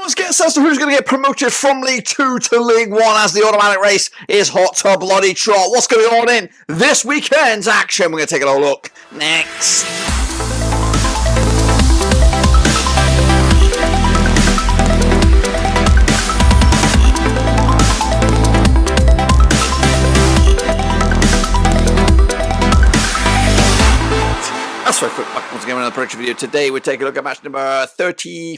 let's get a sense of who's going to get promoted from League 2 to League 1 as the automatic race is hot to bloody trot. What's going on in this weekend's action? We're going to take a little look next. That's right, quick once again another prediction video. Today we take a look at match number 40,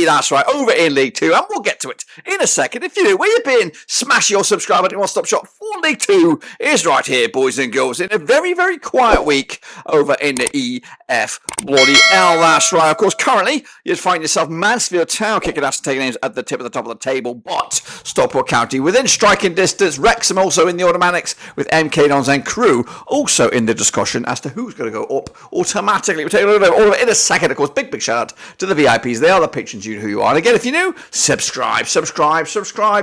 that's right, over in League 2, and we'll get to it in a second. If you're new, where you been, smash your subscribe button. One-stop shop for League 2 is right here, boys and girls, in a very, very quiet week over in the EFL League. That's right. Of course, currently, you'd find yourself Mansfield Town kicking ass and taking names at the tip of the top of the table, but Stockport County within striking distance, Wrexham also in the automatics with MK Dons and Crew also in the discussion as to who's going to go up automatically. We'll take a little bit of all of it in a second. Of course, big shout out to the VIPs. They are the patrons. You know who you are. And again, if you're new, subscribe.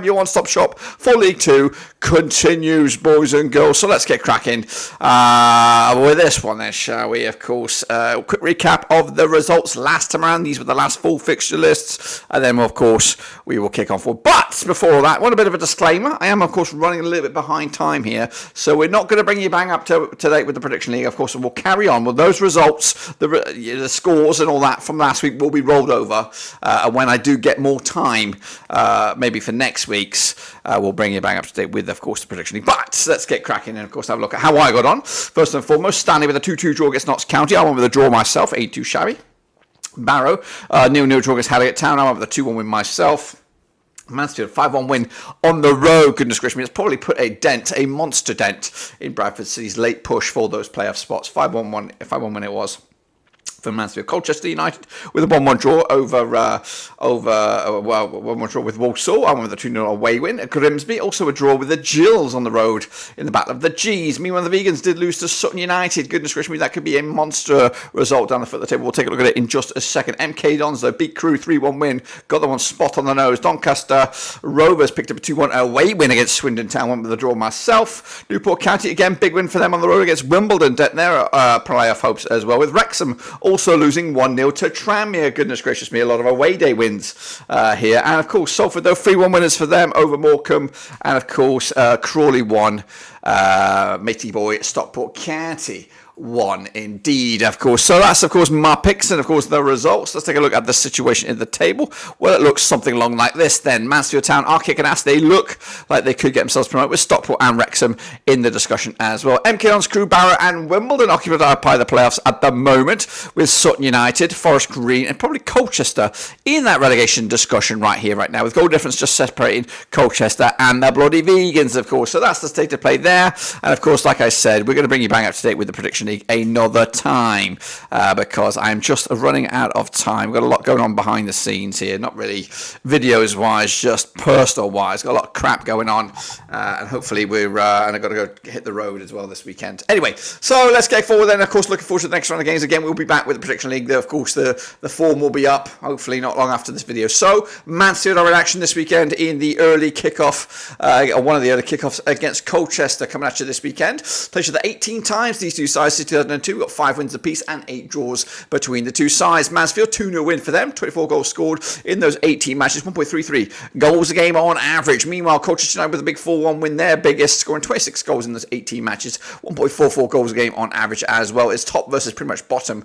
Your one-stop shop for League 2 continues, boys and girls. So let's get cracking with this one then, shall we? Of course, a quick recap of the results last time around. These were the last full fixture lists. And then, of course, we will kick on forward. But before that, one bit of a disclaimer. I am, of course, running a little bit behind time here. So we're not going to bring you bang up to date with the Prediction League. Of course, we'll carry on with those results, the scores and all that from last week will be rolled over. And when I do get more time, maybe for next week's, we'll bring you bang up to date with, of course, the Prediction League. But let's get cracking and, of course, have a look at how I got on. First and foremost, Stanley with a 2-2 draw against Notts County. I went with a draw myself, 8-2 shabby. Barrow, 0-0 draw against Harrogate Town. I went with a 2-1 win myself. Mansfield, 5-1 win on the road. Goodness gracious me, it's probably put a monster dent in Bradford City's late push for those playoff spots. 5-1 win it was for Mansfield. Colchester United with a 1-1 draw over 1-1 draw with Walsall. I went with a 2-0 away win at Grimsby. Also a draw with the Gills on the road in the Battle of the G's. Meanwhile, the Vegans did lose to Sutton United. Goodness gracious me, that could be a monster result down the foot of the table. We'll take a look at it in just a second. MK Dons, though, beat Crew 3-1 win. Got the one spot on the nose. Doncaster Rovers picked up a 2-1 away win against Swindon Town. Went with a draw myself. Newport County, again, big win for them on the road against Wimbledon. Their playoff hopes as well, with Wrexham also losing 1-0 to Tranmere. Goodness gracious me, a lot of away day wins here. And of course, Salford, though, 3-1 winners for them over Morecambe. And of course, Crawley won. Matey boy, Stockport County won indeed, of course. So that's, of course, my picks and, of course, the results. Let's take a look at the situation in the table. Well, it looks something along like this then. Mansfield Town are kicking ass. They look like they could get themselves promoted with Stockport and Wrexham in the discussion as well. MK Dons, Crew, Barrow and Wimbledon occupy the playoffs at the moment with Sutton United, Forest Green and probably Colchester in that relegation discussion right here, right now, with goal difference just separating Colchester and the bloody Vegans, of course. So that's the state of play there. And, of course, like I said, we're going to bring you bang up to date with the Prediction League another time because I'm just running out of time. We've got a lot going on behind the scenes here, not really videos wise, just personal wise. Got a lot of crap going on, and hopefully we're and I've got to go hit the road as well this weekend. Anyway, so let's get forward then. Of course, looking forward to the next round of games again. We'll be back with the Prediction League. Of course, the form will be up hopefully not long after this video. So Mansfield are in action this weekend in the early kickoff, one of the early kickoffs against Colchester coming at you this weekend. Played each other 18 times. These two sides, 2002, got 5 wins apiece and 8 draws between the two sides. Mansfield, 2-0 win for them. 24 goals scored in those 18 matches, 1.33 goals a game on average. Meanwhile, Colchester United with a big 4-1 win, their biggest, scoring 26 goals in those 18 matches, 1.44 goals a game on average as well. It's top versus pretty much bottom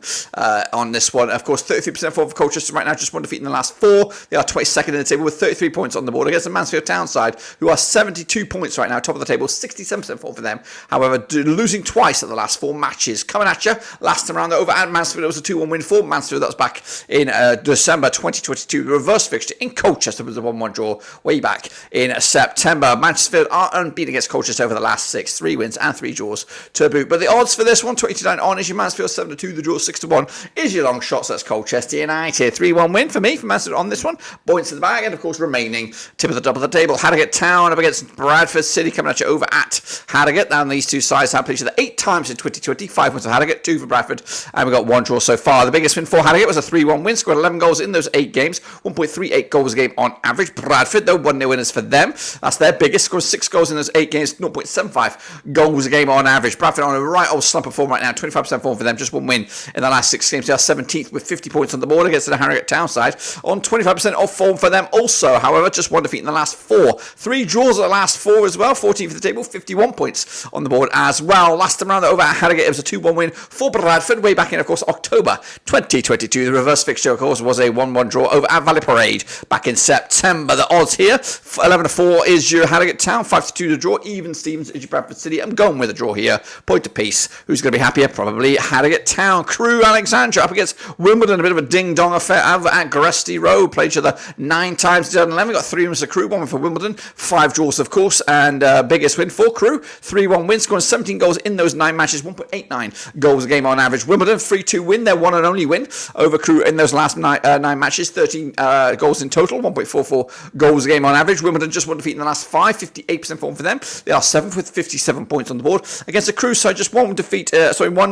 on this one. Of course, 33% for Colchester right now, just one defeat in the last 4. They are 22nd in the table with 33 points on the board against the Mansfield Town side, who are 72 points right now, top of the table, 67% for them. However, losing twice at the last 4 matches. Coming at you, last time around over at Mansfield, it was a 2-1 win for Mansfield. That was back in December 2022. The reverse fixture in Colchester was a 1-1 draw way back in September. Mansfield are unbeaten against Colchester over the last 6, 3 wins and 3 draws to boot. But the odds for this one, 20-9 on, is your Mansfield 7-2, the draw 6-1 is your long shot. So that's Colchester United. 3-1 win for me, for Mansfield on this one. Points in the bag, and of course remaining tip of the top of the table. Harrogate Town up against Bradford City, coming at you over at Harrogate. Now these two sides have played each other 8 times in 2020, 5 points for Harrogate, 2 for Bradford, and we got 1 draw so far. The biggest win for Harrogate was a 3-1 win, scored 11 goals in those 8 games, 1.38 goals a game on average. Bradford, though, 1-0 winners for them. That's their biggest, scored 6 goals in those 8 games, 0.75 goals a game on average. Bradford on a right old slumper form right now, 25% form for them, just 1 win in the last 6 games. They are 17th with 50 points on the board against the Harrogate Town side, on 25% of form for them also. However, just 1 defeat in the last 4. 3 draws at the last 4 as well, 14th for the table, 51 points on the board as well. Last time around over at Harrogate, it was a 2-1 win for Bradford way back in, of course, October 2022. The reverse fixture, of course, was a 1-1 draw over at Valley Parade back in September. The odds here, 11-4 is your Harrogate Town, 5-2 to draw. Even Stevens is your Bradford City. I'm going with a draw here, point apiece. Who's going to be happier? Probably Harrogate Town. Crewe Alexandra up against Wimbledon, a bit of a ding-dong affair over at Gresty Road. Played each other 9 times in 2011. Got 3 wins for Crewe, 1 win for Wimbledon, 5 draws, of course, and biggest win for Crewe, 3-1 win, scoring 17 goals in those 9 matches, 1.89 goals a game on average. Wimbledon, 3-2 win, their one and only win over Crewe in those last 9 matches, 13 goals in total, 1.44 goals a game on average. Wimbledon just 1 defeat in the last 5, 58% form for them. They are 7th with 57 points on the board. Against the Crewe side, just 1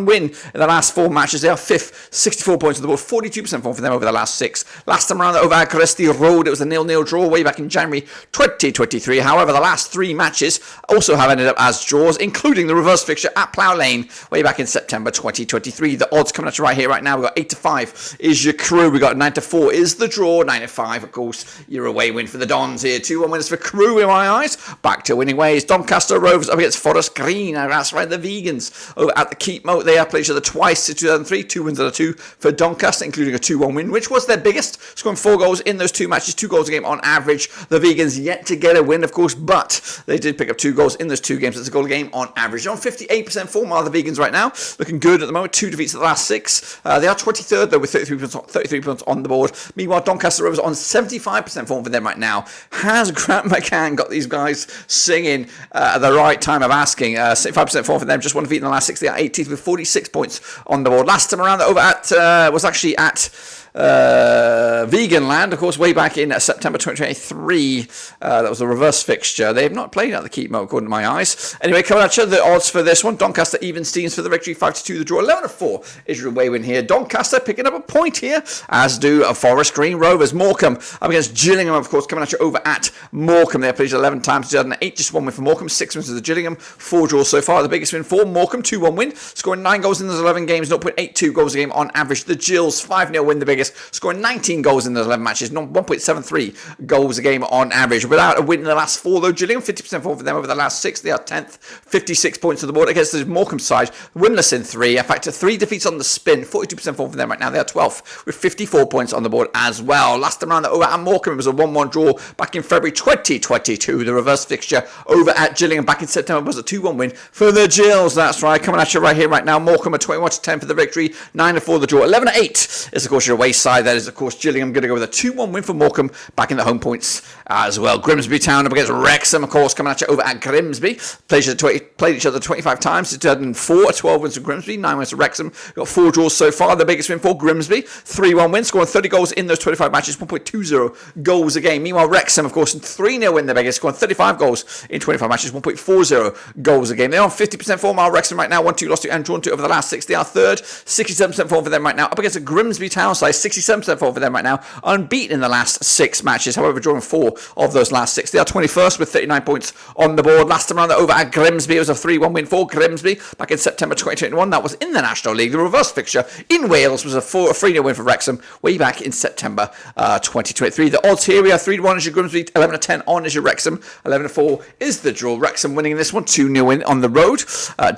win in the last 4 matches. They are 5th, 64 points on the board, 42% form for them over the last 6. Last time around over at Gresty Road, it was a 0-0 draw way back in January 2023. However, the last 3 matches also have ended up as draws, including the reverse fixture at Plough Lane way back in September 2023. The odds coming at you right here, right now. We've got 8-5 is your Crewe. We've got 9-4 is the draw. 9-5, of course, your away win for the Dons here. 2-1 winners for Crewe in my eyes. Back to winning ways. Doncaster Rovers up against Forest Green. That's right, the Vegans over at the Keep Moat. They have played each other twice in 2003. 2 wins out of 2 for Doncaster, including a 2-1 win, which was their biggest, scoring 4 goals in those 2 matches, 2 goals a game on average. The Vegans yet to get a win, of course, but they did pick up 2 goals in those 2 games. That's a goal a game on average. They're on 58% form are the Vegans right now. Looking good at the moment. 2 defeats at the last 6. They are 23rd, though, with 33 points on the board. Meanwhile, Doncaster Rovers on 75% form for them right now. Has Grant McCann got these guys singing at the right time of asking? 75% form for them. Just 1 defeat in the last 6. They are 18th with 46 points on the board. Last time around, over at was actually at Vegan Land, of course, way back in September 2023. That was a reverse fixture. They have not played at the Keep Moat, according to my eyes. Anyway, coming at you, the odds for this one. Doncaster even Steens for the victory, 5-2 the draw. 11-4 is your away win here. Doncaster picking up a point here, as do Forest Green Rovers. Morecambe up against Gillingham, of course, coming at you over at Morecambe. They have played 11 times, 2008, just 1 win for Morecambe, 6 wins to the Gillingham, 4 draws so far. The biggest win for Morecambe, 2-1 win, scoring 9 goals in those 11 games, 0.82 goals a game on average. The Gills, 5-0 win, the biggest, scoring 19 goals in those 11 matches, 1.73 goals a game on average. Without a win in the last 4, though, Gillingham, 50% form for them over the last 6. They are 10th, 56 points on the board against the Morecambe side, winless in 3. In fact, 3 defeats on the spin, 42% form for them right now. They are 12th with 54 points on the board as well. Last time around over at Morecambe, it was a 1-1 draw back in February 2022. The reverse fixture over at Gillingham back in September was a 2-1 win for the Gills. That's right, coming at you right here, right now. Morecambe a 21-10 for the victory, 9-4 the draw. 11-8 is, of course, your away side. That is, of course, Gillingham going to go with a 2-1 win for Morecambe back in the home points as well. Grimsby Town up against Wrexham, of course, coming at you over at Grimsby. Played each other 25 times. 2004, 12 wins for Grimsby, 9 wins for Wrexham. Got 4 draws so far. The biggest win for Grimsby, 3-1 win, scoring 30 goals in those 25 matches, 1.20 goals a game. Meanwhile, Wrexham, of course, 3-0 win, the biggest, scoring 35 goals in 25 matches, 1.40 goals a game. They're on 50% form. Wrexham right now, 1-2 lost to and drawn to over the last 6. They are 3rd, 67% form for them right now. Up against a Grimsby Town side, 67% form for them right now. Unbeaten in the last 6 matches, however, drawing 4 of those last 6. They are 21st with 39 points on the board. Last time around over at Grimsby, it was a 3-1 win for Grimsby back in September 2021. That was in the National League. The reverse fixture in Wales was a 3-0 win for Wrexham way back in September 2023. The odds here, we are 3-1 is your Grimsby, 11-10 on is your Wrexham, 11-4 is the draw. Wrexham winning this one, 2-0 win on the road,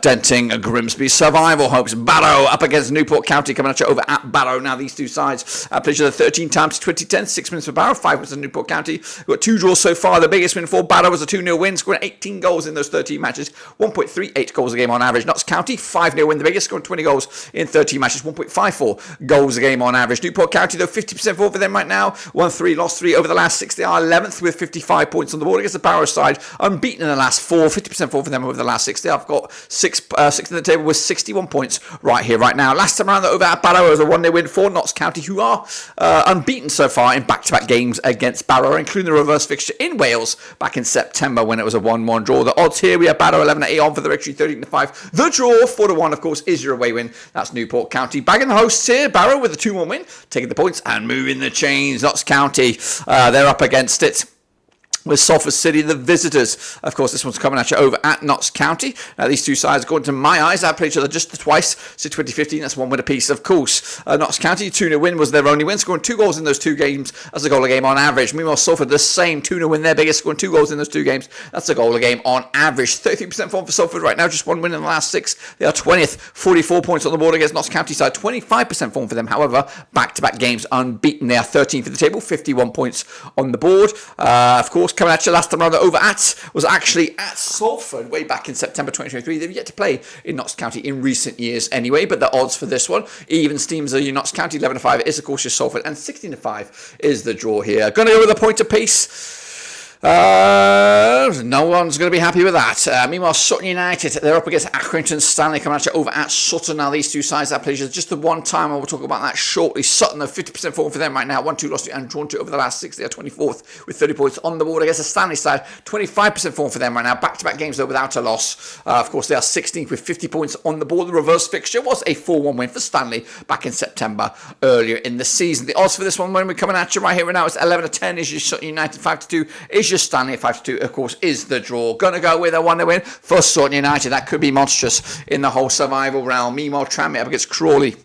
denting Grimsby survival hopes. Barrow up against Newport County, coming at you over at Barrow. Now these two sides played each other 13 times, 2010, 6 wins for Barrow, 5 wins for Newport County. We've got 2 draws so far. The biggest win for Barrow was a 2-0 win, scoring 18 goals in those 13 matches, 1.38 goals a game on average. Notts County, 5-0 win, the biggest, scoring 20 goals in 13 matches, 1.54 goals a game on average. Newport County, though, 50% forward for them right now, 1-3, lost 3 over the last 6. They are 11th with 55 points on the board against the Barrow side, unbeaten in the last 4, 50% forward for them over the last 6. They have got 6th in the table with 61 points right here, right now. Last time around over at Barrow, it was a 1-0 win for Notts County, County, who are unbeaten so far in back-to-back games against Barrow, including the reverse fixture in Wales back in September when it was a 1-1 draw. The odds here, we have Barrow 11-8 on for the victory, 13-5. The draw, 4-1, of course, is your away win. That's Newport County. Bagging the hosts here, Barrow with a 2-1 win, taking the points and moving the chains. Notts County, they're up against it with Salford City, the visitors. Of course, this one's coming at you over at Notts County. Now, these two sides, according to my eyes, have played each other just twice since 2015. That's one win apiece, of course. Notts County, 2-0 win was their only win, scoring 2 goals in those 2 games. That's a goal a game on average. Meanwhile, Salford, the same, 2-0 win, their biggest, scoring 2 goals in those 2 games. That's a goal a game on average. 33% form for Salford right now, just 1 win in the last 6. They are 20th, 44 points on the board against Notts County side. 25% form for them, however, back-to-back games unbeaten. They are 13th for the table, 51 points on the board. Of course, coming at you last time around, over at was actually at Salford way back in September 2023. They've yet to play in Notts County in recent years anyway, but the odds for this one, even Steams are Notts County, 11-5 is of course your Salford, and 16-5 is the draw here. Going to go with a point apiece. No one's going to be happy with that. Meanwhile, Sutton United, they're up against Accrington Stanley, coming at you over at Sutton. Now, these two sides that played just the one time. I will talk about that shortly. Sutton, though, 50% form for them right now. 1-2 lost to and drawn to over the last 6. They are 24th with 30 points on the board against the Stanley side. 25% form for them right now. Back-to-back games, though, without a loss. Of course, they are 16th with 50 points on the board. The reverse fixture was a 4-1 win for Stanley back in September earlier in the season. The odds for this one, when we're coming at you right here and now, it's 11-10 is your Sutton United, 5-2 is your Stanley at 5-2, of course, is the draw. Going to go with a 1-0 win for Sutton United. That could be monstrous in the whole survival realm. Meanwhile, Tranmere up against Crawley.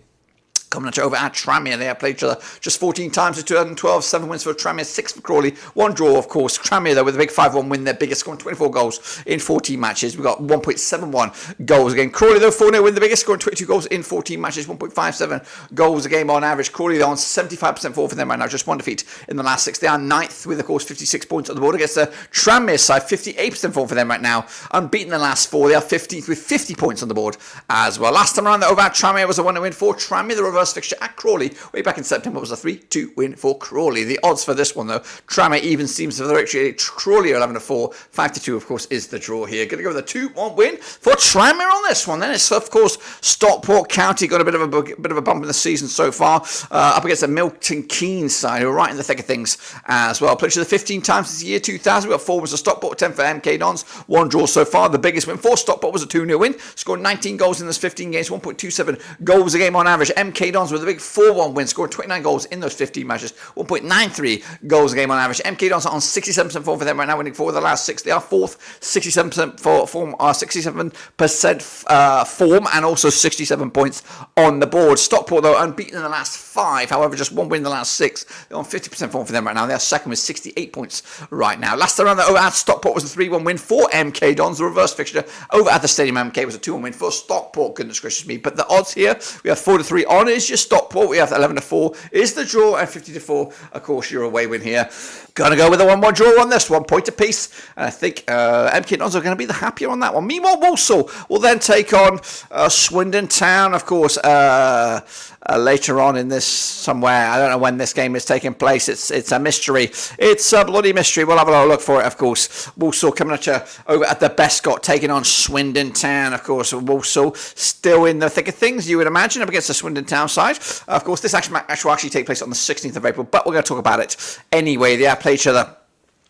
Coming at you over at Tranmere. They have played each other just 14 times in 2012. 7 wins for Tranmere, 6 for Crawley. 1 draw, of course. Tranmere, though, with a big 5-1 win, their biggest, scoring 24 goals in 14 matches. We've got 1.71 goals a game. Crawley, though, 4-0 win, the biggest, scoring 22 goals in 14 matches. 1.57 goals a game on average. Crawley, they're on 75% form for them right now. Just 1 defeat in the last 6. They are 9th with, of course, 56 points on the board against the Tranmere side. 58% form for them right now. Unbeaten in the last 4. They are 15th with 50 points on the board as well. Last time around, over at Tranmere was a 1-0 win for Tranmere. The reverse fixture at Crawley way back in September was a 3-2 win for Crawley. The odds for this one, though, Tranmere even seems for the victory. Crawley are 11-4, 5-2, of course, is the draw here. Going to go with a 2-1 win for Tranmere on this one. Then it's, of course, Stockport County got a bit of a bump in the season so far, up against the Milton Keynes side, who are right in the thick of things as well. Played each other 15 times since the year 2000. We've got 4 wins for Stockport, 10 for MK Dons, 1 draw so far. The biggest win for Stockport was a 2-0 win, scored 19 goals in those 15 games, 1.27 goals a game on average. MK Dons with a big 4-1 win, scored 29 goals in those 15 matches, 1.93 goals a game on average. MK Dons are on 67% form for them right now, winning 4 of the last 6. They are 4th, 67% form, 67% form, and also 67 points on the board. Stockport, though, unbeaten in the last 5, however, just 1 win in the last 6. They're on 50% form for them right now. They are 2nd with 68 points right now. Last time around, over at Stockport was a 3-1 win for MK Dons. The reverse fixture over at the Stadium MK was a 2-1 win for Stockport. Goodness gracious me. But the odds here, we have 4-3 on is your Stockport. We have 11-4 is the draw, and 50-4, of course, your away win here. Gonna go with a 1-1 draw on this one, point apiece. And I think MK Dons are going to be the happier on that one. Meanwhile, Walsall will then take on Swindon Town, of course, later on in this somewhere. I don't know when this game is taking place. It's a mystery. It's a bloody mystery. We'll have a little look for it, of course. Walsall coming at you over at the Bescot, taking on Swindon Town, of course. Walsall still in the thick of things, you would imagine, up against the Swindon Town side. Of course, this match will actually take place on the 16th of April, but we're going to talk about it anyway. They have played each other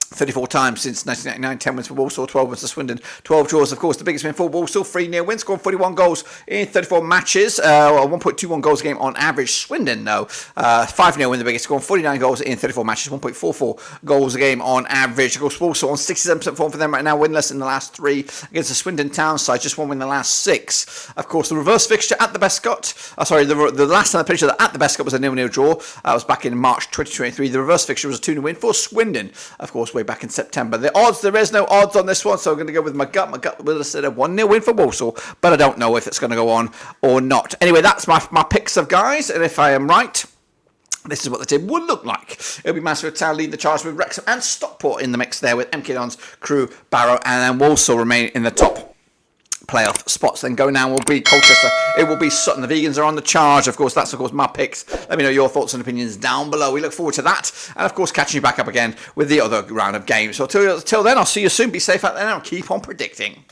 34 times since 1999, 10 wins for Walsall, 12 wins for Swindon, 12 draws, of course. The biggest win for Walsall, 3-0 win, scored 41 goals in 34 matches, 1.21 goals a game on average. Swindon, though, 5-0 win, the biggest, scored 49 goals in 34 matches, 1.44 goals a game on average. Of course, Walsall on 67% form for them right now, winless in the last 3 against the Swindon Town side, just 1 win in the last 6. Of course, the reverse fixture at the Bescot, the last time they played each other at the Bescot was a 0-0 draw. That was back in March 2023. The reverse fixture was a 2-0 win for Swindon, of course, way back in September. The odds, there is no odds on this one, so I'm going to go with my gut. My gut will have said a 1-0 win for Walsall, but I don't know if it's going to go on or not. Anyway, that's my picks of guys, and if I am right, this is what the team would look like. It'll be Mansfield Town leading the charge with Wrexham and Stockport in the mix there, with MK Dons, Crewe, Barrow, and then Walsall remain in the top playoff spots. Then going down will be Colchester. It will be Sutton. The Vegans are on the charge. Of course, that's my picks. Let me know your thoughts and opinions down below. We look forward to that, and of course, catching you back up again with the other round of games. So till then, I'll see you soon. Be safe out there and keep on predicting.